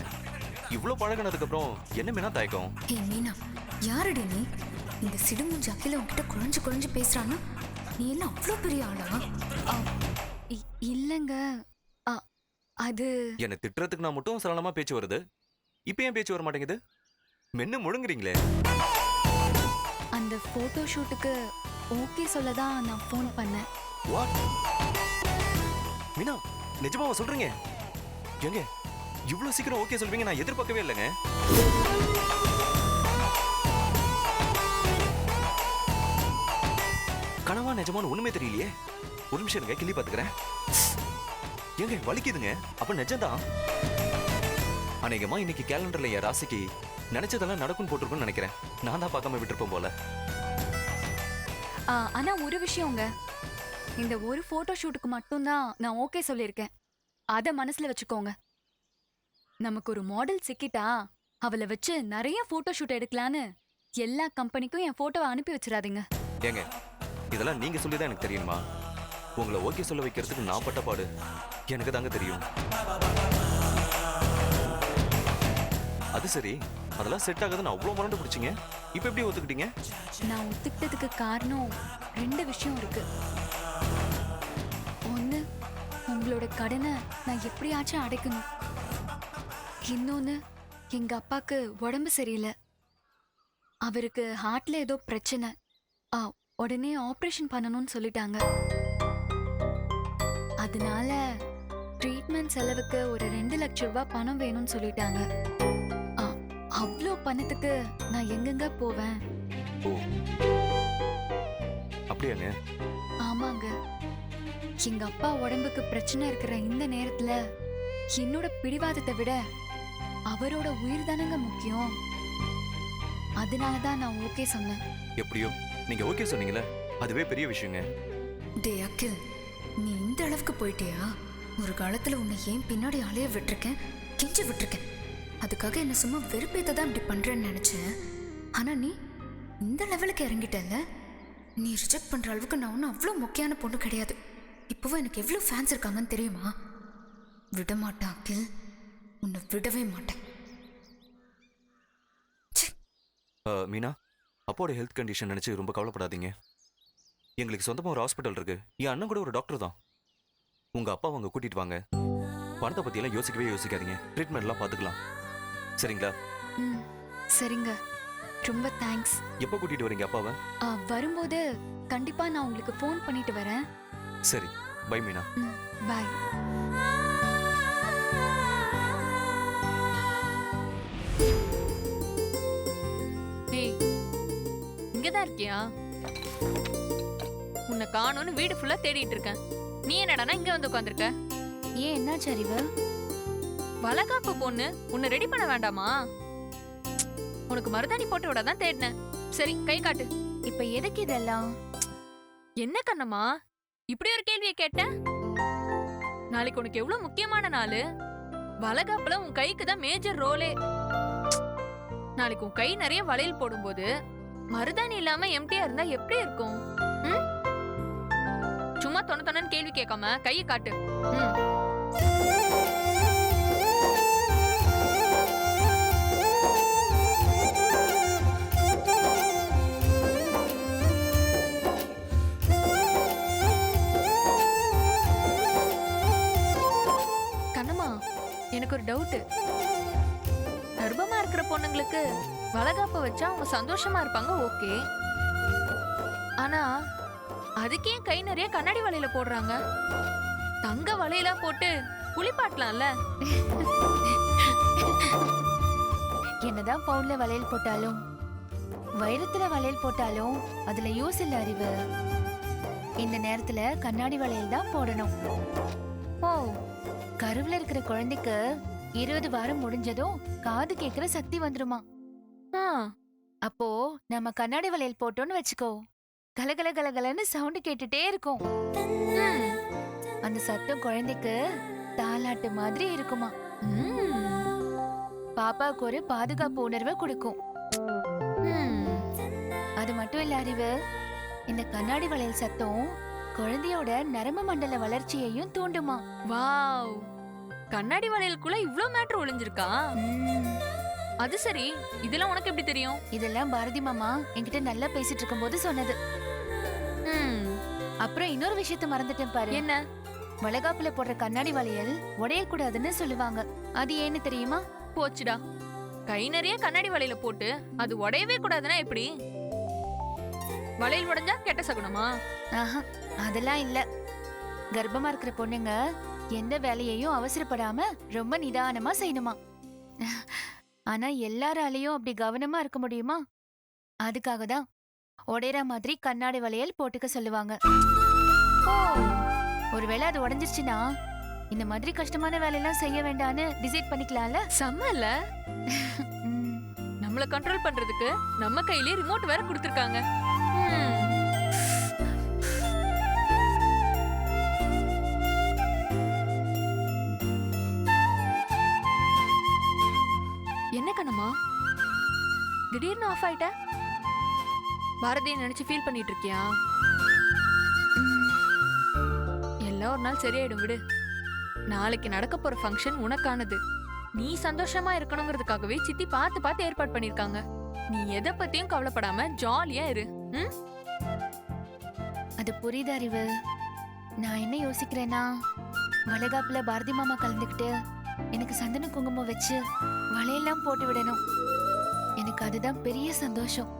இவ்ளோ பழகினதுக்கு அப்புறம் என்ன மீனா தயக்கம்? ஏய் மீனா, யாரடி நீ? இந்த சிடுமூஞ்சி அக்கில உன்கிட்ட குழஞ்சு பேசுறானா? நீ என்ன அவ்வளோ பெரிய ஆளா? இல்லங்க, அது என்ன திட்டுறதுக்கு நான் மட்டும் சரளமா பேச்சு வருது, இப்ப ஏன் பேச்சு வர மாட்டேங்குது? மென்னு முழுங்குறீங்களே. அந்த போட்டோ ஷூட்டுக்கு ஓகே சொல்லதான் நான் ஃபோன் பண்ணேன். வாட் மீனா நிஜமாவா சொல்றீங்க? ஏங்க இவ்வளவு சீக்கிரம் ஓகே சொல்வீங்க நான் எதிர்பார்க்கவே இல்லைங்க. கனவா நிஜமான ஒண்ணுமே தெரியலையே. ஒரு நிமிஷம் இருங்க, கிள்ளி பாத்துக்கிறேன். ஏங்க வலிக்குதுங்க. அப்ப நிஜம்தான். அநேகமா இன்னைக்கு கேலண்டர்ல என் ராசிக்கு நினைச்சதெல்லாம் நடக்கும் போட்டிருக்கும்னு நினைக்கிறேன். நான் தான் பார்க்காம விட்டுருப்பேன் போல. ஆனா ஒரு விஷயங்க, இந்த ஒரு போட்டோ ஷூட்டுக்கு மட்டும்தான் நான் ஓகே சொல்லியிருக்கேன். அத மனசுல வச்சுக்கோங்க. நமக்கு ஒரு மாடல் சிக்கிட்டா அவளை வச்சு நிறைய போட்டோ ஷூட் எடுக்கலான்னு எல்லா கம்பெனிக்கும் என் போட்டோவை அனுப்பி வச்சிடாதீங்க. ஏங்க இதெல்லாம் நீங்க சொல்லிதான் எனக்கு தெரியுமா? உங்களை ஓகே சொல்ல வைக்கிறதுக்கு நான் பட்ட பாடு எனக்கு தாங்க தெரியும். அது சரி, அதெல்லாம் செட் ஆகுதுன்னு அவ்வளவு மறந்து பிடிச்சிங்க. இப்ப எப்படி ஒத்துக்கிட்டீங்க? நான் ஒத்துக்கிட்டதுக்கு காரணம் 2 விஷயம் இருக்கு. ஒண்ணு, உங்களோட கடனை நான் எப்படியாச்சும் அடைக்கணும். இன்னொன்னு, எங்க அப்பாக்கு உடம்பு சரியில்லை. அவருக்கு ஹார்ட்ல ஏதோ பிரச்சனை. உடனே ஆபரேஷன் பண்ணணும்னு சொல்லிட்டாங்க. அதனால ட்ரீட்மெண்ட் செலவுக்கு ஒரு 2 லட்சம் ரூபாய் பணம் வேணும்னு சொல்லிட்டாங்க. அவ்வளோ பணத்துக்கு நான் எங்கெங்க போவேன்? ஓ அப்படியாங்க? ஆமாங்க. எங்க அப்பா உடம்புக்கு பிரச்சனை இருக்கிற இந்த நேரத்துல என்னோட பிடிவாதத்தை விட அவரோட உயிர் தானங்க முக்கியம். அதனாலதான் நான் ஓகே சொன்னேன். எப்படியோ நீங்க ஓகே சொன்னீங்களே, அதுவே பெரிய விஷயங்க. டே அகில், நீ இந்த அளவுக்கு போயிட்டியா? ஒரு காலத்துல உன்னை ஏன் பின்னாடி அலைய விட்டுருக்கேன், கெஞ்சி விட்டுருக்கேன். அதுக்காக என்ன சும்மா வெறுப்பேத்த தான் இப்படி பண்றேன்னு நினைச்சேன். ஆனா நீ இந்த லெவலுக்கு இறங்கிட்டல. நீ ரிஜெக்ட் பண்ற அளவுக்கு நான் ஒன்றும் அவ்வளோ முக்கியமான பொண்ணு கிடையாது. இப்போவும் எனக்கு எவ்வளோ ஃபேன்ஸ் இருக்காங்கன்னு தெரியுமா? விட மாட்டேன் அகில், உன்னை விடவே மாட்டேன். மீனா, அப்பாவோட ஹெல்த் கண்டிஷன் நினைச்சு ரொம்ப கவலைப்படாதீங்க. எங்களுக்கு சொந்தமாக ஒரு ஹாஸ்பிட்டல் இருக்கு. என் அண்ணன் கூட ஒரு டாக்டர் தான். உங்க அப்பாவை அங்கே கூட்டிட்டு வாங்க. பணத்தை பத்தியெல்லாம் யோசிக்கவே யோசிக்காதீங்க. ட்ரீட்மெண்ட்லாம் பார்த்துக்கலாம். சரிங்களா? சரிங்க, ரொம்ப தேங்க்ஸ். எப்போ கூட்டிட்டு வரீங்க அப்பாவை? வரும்போது கண்டிப்பா நான் உங்களுக்கு ஃபோன் பண்ணிட்டு வரேன். சரி, பை மீனா. பை. ஏய், இங்கதான் இருக்கியா? உன்னை காணோன்னு வீடு ஃபுல்லா தேடிட்டு இருக்கேன். நீ என்னடானா இங்க வந்து உட்கார்ந்திருக்க? ஏன் என்னாச்சு அறிவு? வளகாப்பு பொண்ணு உன்னை ரெடி பண்ண வேண்டாமா? உனக்கு மருதாணி போட்டு விட தான் தேடினேன். சரி, கை காட்டு. இப்ப எதுக்கு இதெல்லாம்? என்ன கண்ணம்மா இப்படி ஒரு கேள்வியை கேட்ட? நாளைக்கு உனக்கு எவ்வளவு முக்கியமான நாள். வளகாப்புல உன் கைக்கு தான் மேஜர் ரோலே. நாளைக்கு உன் கை நிறைய வளையல் போடும்போது மருதாணி இல்லாம எம்டியா இருந்தா எப்படி இருக்கும்? சும்மா தொண்ணு கேள்வி கேட்காம கையை காட்டு. கண்ணம்மா, எனக்கு ஒரு டவுட். கர்ப்பமா இருக்கிற பொண்ணுங்களுக்கு வளகாப்ப வச்சா அவங்க சந்தோஷமா இருப்பாங்க, ஓகே. ஆனா அதுக்கே கை நிறைய கண்ணாடி வளையல போடுறாங்க. தங்க வளையலா போட்டு குளிப்பாட்டலாம்ல. என்னதான் பவுன்ல வளையல் போட்டாலும் வைரத்துல வளையல் போட்டாலும் அதுல யூஸ் இல்ல அறிவு. இந்த நேரத்துல கண்ணாடி வளையல் தான் போடணும். ஓ, கருவுல இருக்கிற குழந்தைக்கு 20 வாரம் முடிஞ்சதும் காது கேக்குற சக்தி வந்துருமா. அப்போ நம்ம கண்ணாடி வளையல் போட்டோம்னு வச்சுக்கோ, கலகல கலகலன்னு சவுண்ட் கேட்டுட்டே இருக்கும். அந்த சத்தம் குழந்தைக்கு தாலாட்டு மாதிரி இருக்குமா. பாப்பாவுக்கு ஒரு பாதுகாப்பு உணர்வை கொடுக்கும். அது மட்டும் இல்ல அறிவு, இந்த கண்ணாடி வளையல் சத்தம் குழந்தையோட நரம்பு மண்டல வளர்ச்சியையும் தூண்டுமா. வாவ், கண்ணாடி வளையலுக்குள்ள இவ்ளோ மேட்டர் ஒளிஞ்சிருக்கா? அது சரி, இதெல்லாம் உனக்கு எப்படி தெரியும்? இதெல்லாம் பாரதி மாமா என்கிட்ட நல்லா பேசிட்டு இருக்கும்போது சொன்னது. அப்புறம் இன்னொரு விஷயத்த மறந்துட்டேன் பாரு. என்ன? வளகாப்புல போடுற கண்ணாடி வளையல் உடையக்கூடாதுன்னு சொல்லுவாங்க. அது ஏன்னு தெரியுமா? போச்சுடா, கை நிறைய கண்ணாடி வளையல போட்டு அது உடையவே கூடாதுன்னா எப்படி? வளையல் உடைஞ்சா கெட்ட சகுனமா? அதெல்லாம் இல்ல. கர்ப்பமா இருக்கிற பொண்ணுங்க எந்த வேலையையும் அவசரப்படாம ரொம்ப நிதானமா செய்யணுமா. ஆனா எல்லாராலையும் அப்படி கவனமா இருக்க முடியுமா? அதுக்காக தான் உடையற மாதிரி கண்ணாடி வளையல் போட்டுக்க சொல்லுவாங்க. ஓ, ஒருவேளை அது உடைஞ்சிருச்சுன்னா இந்த மாதிரி கஷ்டமான வேலையெல்லாம் செய்ய வேண்டான்னு டிசைட் பண்ணிக்கலாம்ல. செம்ம இல்ல? ம். நம்மள கண்ட்ரோல் பண்றதுக்கு நம்ம கையிலே ரிமோட் வேற கொடுத்திருக்காங்க. என்ன கண்ணம்மா திடீர்னு ஆஃப் ஆயிட்ட? பாரதியை நினைச்சு ஃபீல் பண்ணிட்டு இருக்கியா? எல்லாம் ஒரு நாள் சரியாயிடும் விடு. நாளைக்கு நடக்க போற ஃபங்க்ஷன் உனக்கானது. நீ சந்தோஷமா இருக்கணுங்கிறதுக்காகவே சித்தி பார்த்து பார்த்து ஏற்பாடு பண்ணிருக்காங்க. நீ எதை பத்தியும் கவலைப்படாம ஜாலியா இரு. அது புரியுது அறிவு. நான் என்ன யோசிக்கிறேன்னா, வளைகாப்புல பாரதி மாமா கலந்துக்கிட்டு எனக்கு சந்தன குங்குமம் வச்சு வளையெல்லாம் போட்டு விடணும். எனக்கு அதுதான் பெரிய சந்தோஷம்.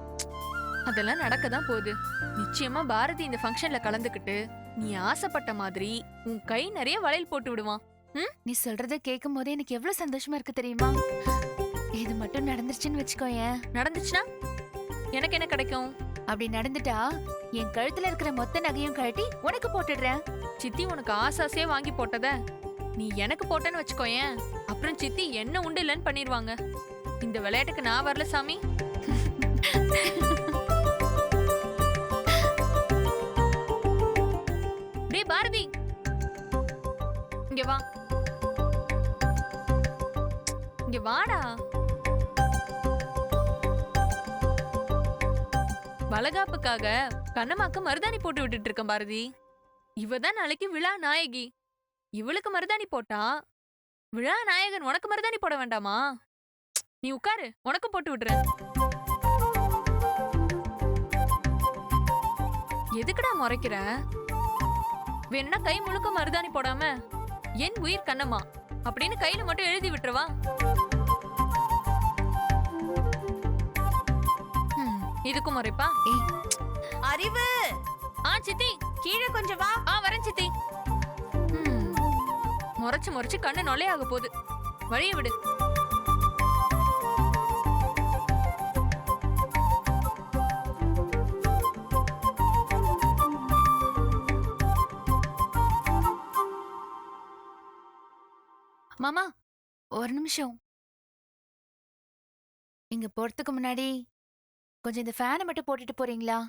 அதெல்லாம் நடக்கதான் போகுது. நிச்சயமா பாரதி இந்த ஃபங்க்ஷன்ல கலந்துக்கிட்டு நீ ஆசைப்பட்ட மாதிரி உன் கை நிறைய வளையல் போட்டு விடுவான். நீ சொல்றத கேட்கும் போதே எனக்கு எவ்வளவு சந்தோஷமா இருக்கு தெரியுமா? இது மட்டும் நடந்துருச்சுன்னு வச்சுக்கோயேன். நடந்துச்சுன்னா எனக்கு என்ன கிடைக்கும்? அப்படி நடந்துட்டா என் கழுத்துல இருக்கிற மொத்த நகையும் கழட்டி உனக்கு போட்டுடுறேன். சித்தி உனக்கு ஆசாசே வாங்கி போட்டத நீ எனக்கு போட்டேன்னு வச்சுக்கோயேன், அப்புறம் சித்தி என்ன உண்டு இல்லைன்னு பண்ணிடுவாங்க. இந்த விளையாட்டுக்கு நான் வரல சாமி. டேய் பாரதி, இங்க வா. இங்க வாடா. வளகாப்புக்காக கண்ணம்மாக்கு மருதாணி போட்டு விட்டுட்டு இருக்கேன் பாரதி. இவதான் நாளைக்கு விழா நாயகி. இவளுக்கு மருதாணி போட்டா விழா நாயகன் உனக்கு மருதாணி போட வேண்டாமா? நீ உட்காரு, உனக்கு போட்டு விடுறேன். எதுக்குடா முறைக்கிற? வேணும்னா கை முழுக்க மருதாணி போடாம என் உயிர் கண்ணம்மா அப்படின்னு கையில மட்டும் எழுதி விட்டுருவா. இதுக்கும் முறைப்பா? அறிவு, சித்தி கீழே கொஞ்சம் வா. வரேன் சித்தி. முறைச்சு முறைச்சு கண்ணு நொலையாக போகுது. வழிய விடு. மாமா, ஒரு நிமிஷம். இங்க போறதுக்கு முன்னாடி கொஞ்சம் இந்த ஃபேனை மட்டும் போட்டுட்டு போறீங்களா?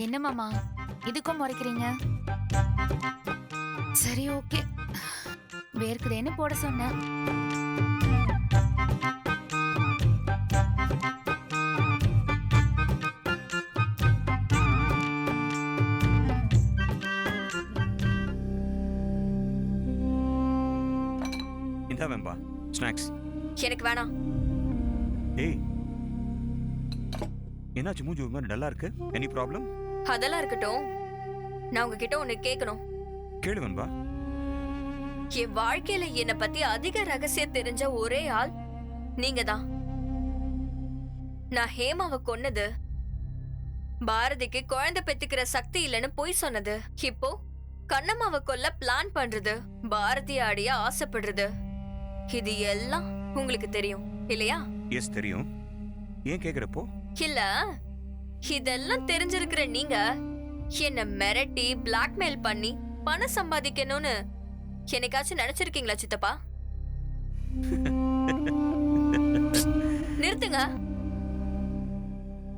என்ன மாமா இதுக்கும் முறைக்கிறீங்க? சரி, ஓகே. வேர்க்குதேன்னு போட சொன்னேன். இந்தா வெம்பா ஸ்நாக்ஸ். எனக்கு வேணாம். ஏய், என்னாச்சு? மூஞ்சி ஒரு மாதிரி டல்லா இருக்கு. Any problem? அதெல்லாம் இருக்கட்டும், நான் உங்ககிட்ட ஒண்ணு கேட்கணும். கேளு வெம்பா. என் வாழ்க்கையில என்னை பத்தி அதிக ரகசியம் தெரிஞ்ச ஒரே ஆள் நீங்க தான். நான் ஹேமாவை கொன்னது, பாரதிக்கு குழந்தை பெத்துக்கிற சக்தி இல்லைன்னு பொய் சொன்னது, இப்போ கண்ணம்மாவை கொல்ல பிளான் பண்றது, பாரதி ஆடிய ஆசைப்படுறது, இது எல்லாம் உங்களுக்கு தெரியும் இல்லையா? எஸ் தெரியும். ஏன் கேக்குறப்போ? இல்ல, இதெல்லாம் தெரிஞ்சிருக்கிற நீங்க என்ன மிரட்டி பிளாக்மெயில் பண்ணி பணம் சம்பாதிக்கணும்னு என்னைக்காச்சும் நினைச்சிருக்கீங்களா சித்தப்பா? நிறுத்துங்க.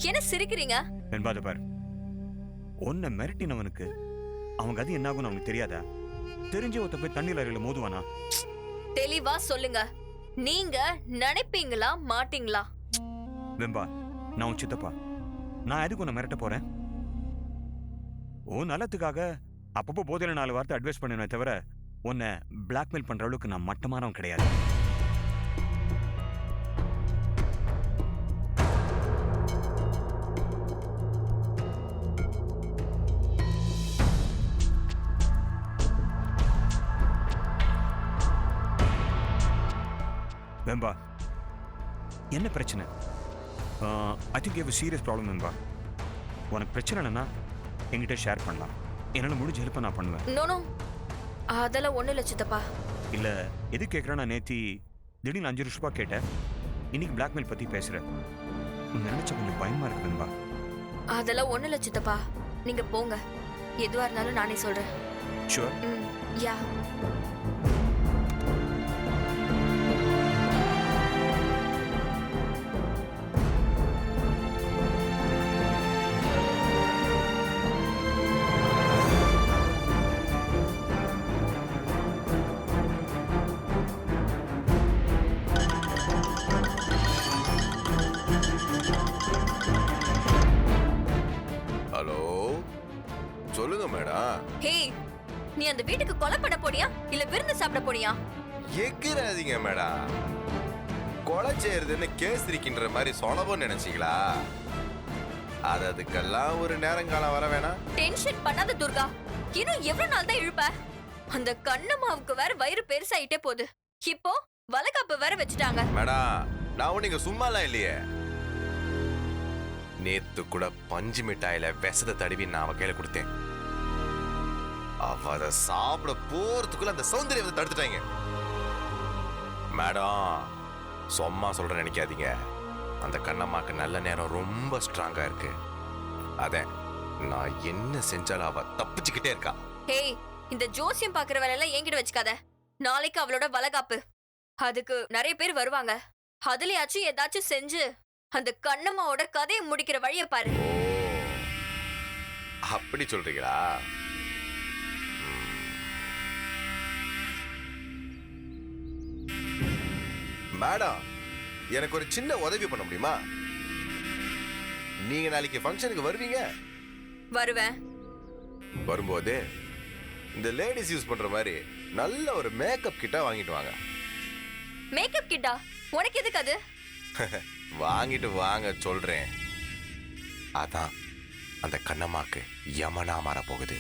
என்ன சிரிக்கிறீங்க? வெண்பாத பாரு, உன்னை மிரட்டினவனுக்கு அவங்க அது என்ன ஆகும் அவனுக்கு தெரியாதா? தெரிஞ்ச ஒருத்த போய் தண்ணீர் அறையில மோதுவானா? தெளிவா சொல்லுங்க. நீங்க நினைப்பீங்களா மாட்டீங்களா? வெம்பா, நான் உன் சித்தப்பா. நான் எதுக்கு உன்னை மிரட்ட போறேன்? ஓ நலத்துக்காக அப்பப்போ போதையில 4 வார்த்தை அட்வைஸ் பண்ணுவேன் தவிர உன்னை பிளாக்மெயில் பண்ற அளவுக்கு நான் மட்டமானவன் கிடையாது. வெம்பா, என்ன பிரச்சனை? I think you serious problem நண்பா. உனக்கு பிரச்சனை இல்லைன்னா என்கிட்ட ஷேர் பண்ணலாம். என்னால் முடிஞ்ச ஹெல்ப்பை நான் பண்ணுவேன். நோ அதெல்லாம் ஒண்ணு இல்ல சித்தப்பா. இல்லை எது கேட்குறேன், நான் நேத்தி திடீர்னு 5 லட்ச ரூபாய் கேட்டேன். இன்னைக்கு பிளாக்மெயில் பற்றி பேசுகிறேன். உன்னை நினச்சா கொஞ்சம் பயமாக இருக்கு நண்பா. அதெல்லாம் ஒண்ணு இல்ல சித்தப்பா, நீங்க போங்க. எதுவா இருந்தாலும் நானே சொல்றேன். ஷுவர். யா. ஹலோ, சொல்லுங்க மேடம். ஹே, நீ அந்த வீட்டுக்கு கொலை பண்ண போனியா இல்ல விருந்து சாப்பிட போனியா? எக்கிறாதீங்க மேடம். கொலை செய்யறதுன்னு கேசரிக்கின்ற மாதிரி சொலபம் நினைச்சீங்களா? அதுக்கெல்லாம் ஒரு நேரங்காலம் வர வேணாம். டென்ஷன் பண்ணாத துர்கா. இன்னும் எவ்வளவு நாள் தான் இழுப்ப? அந்த கண்ணம்மாவுக்கு வேற வயிறு பெருசாயிட்டே போகுது. இப்போ வலகாப்பு வேற வச்சுட்டாங்க. மேடம், நான் நீங்க சும்மாலாம் இல்லையே. நேத்து கூட பஞ்சு மிட்டாயில விஷத்தை தடவி நான் அவ கையில கொடுத்தேன். அவ அதை சாப்பிட போறதுக்குள்ள அந்த சௌந்தர்யத்தை தடுத்துட்டாங்க. மேடம், சும்மா சொல்ற நினைக்காதீங்க. அந்த கண்ணம்மாக்கு நல்ல நேரம் ரொம்ப ஸ்ட்ராங்கா இருக்கு. அத நான் என்ன செஞ்சாலும் அவ தப்பிச்சுக்கிட்டே இருக்கா. ஹே, இந்த ஜோசியம் பாக்குற வேலையெல்லாம் என்கிட்ட வச்சுக்காத. நாளைக்கு அவளோட வலகாப்பு. அதுக்கு நிறைய பேர் வருவாங்க. அதுலயாச்சும் ஏதாச்சும் செஞ்சு அந்த கண்ணம்மாவோட கதையை முடிக்கிற வழிய பாரு. அப்படி சொல்றீங்களா? மேடம், எனக்கு ஒரு சின்ன உதவி பண்ண முடியுமா? நீங்க நாளைக்கு ஃபங்க்ஷனுக்கு வருவீங்க? வருவேன். வரும்போது இந்த லேடிஸ் யூஸ் பண்ற மாதிரி நல்ல ஒரு மேக்கப் கிட்டா வாங்கிட்டு வாங்க. மேக்கப் கிட்டா? உனக்கு எதுக்கு அது? வாங்கிட்டு வாங்க சொல்றேன். அதான் அந்த கண்ணம்மாக்கு யமனா மாற போகுது.